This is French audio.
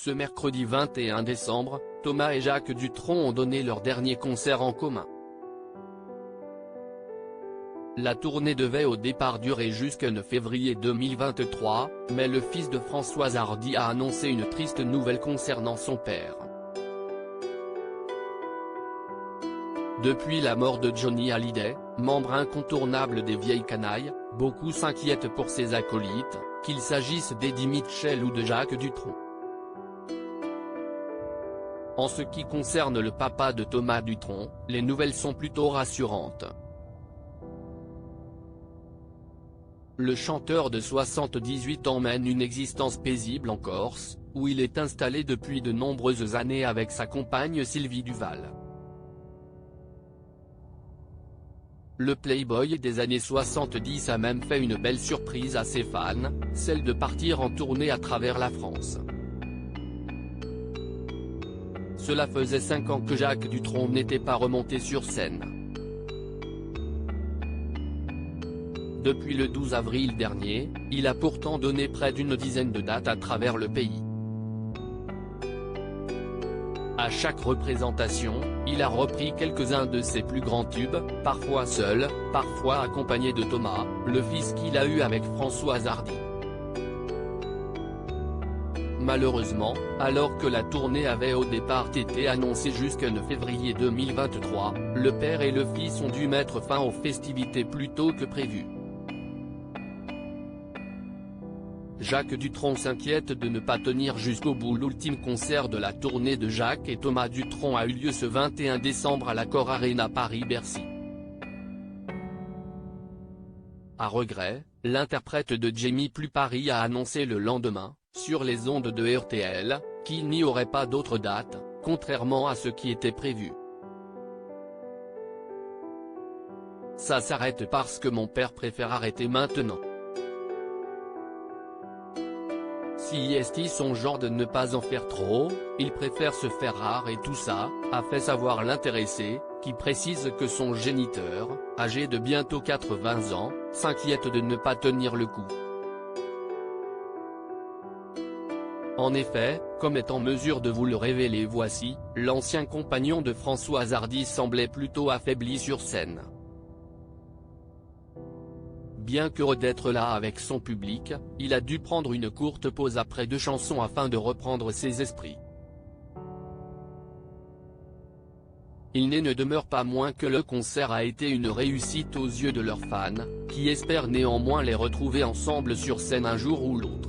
Ce mercredi 21 décembre, Thomas et Jacques Dutronc ont donné leur dernier concert en commun. La tournée devait au départ durer jusqu'au 9 février 2023, mais le fils de Françoise Hardy a annoncé une triste nouvelle concernant son père. Depuis la mort de Johnny Hallyday, membre incontournable des Vieilles Canailles, beaucoup s'inquiètent pour ses acolytes, qu'il s'agisse d'Eddie Mitchell ou de Jacques Dutronc. En ce qui concerne le papa de Thomas Dutronc, les nouvelles sont plutôt rassurantes. Le chanteur de 78 ans mène une existence paisible en Corse, où il est installé depuis de nombreuses années avec sa compagne Sylvie Duval. Le playboy des années 70 a même fait une belle surprise à ses fans, celle de partir en tournée à travers la France. Cela faisait 5 ans que Jacques Dutronc n'était pas remonté sur scène. Depuis le 12 avril dernier, il a pourtant donné près d'une dizaine de dates à travers le pays. À chaque représentation, il a repris quelques-uns de ses plus grands tubes, parfois seul, parfois accompagné de Thomas, le fils qu'il a eu avec Françoise Hardy. Malheureusement, alors que la tournée avait au départ été annoncée jusqu'au 9 février 2023, le père et le fils ont dû mettre fin aux festivités plus tôt que prévu. Jacques Dutronc s'inquiète de ne pas tenir jusqu'au bout. L'ultime concert de la tournée de Jacques et Thomas Dutronc a eu lieu ce 21 décembre à l'Accor Arena Paris-Bercy. À regret, l'interprète de Jamie Plus Paris a annoncé le lendemain, sur les ondes de RTL, qu'il n'y aurait pas d'autres dates, contrairement à ce qui était prévu. Ça s'arrête parce que mon père préfère arrêter maintenant. Si est son genre de ne pas en faire trop, il préfère se faire rare et tout ça, a fait savoir l'intéressé, qui précise que son géniteur, âgé de bientôt 80 ans, s'inquiète de ne pas tenir le coup. En effet, comme est en mesure de vous le révéler voici, l'ancien compagnon de Françoise Hardy semblait plutôt affaibli sur scène. Bien qu'heureux d'être là avec son public, il a dû prendre une courte pause après 2 chansons afin de reprendre ses esprits. Il ne demeure pas moins que le concert a été une réussite aux yeux de leurs fans, qui espèrent néanmoins les retrouver ensemble sur scène un jour ou l'autre.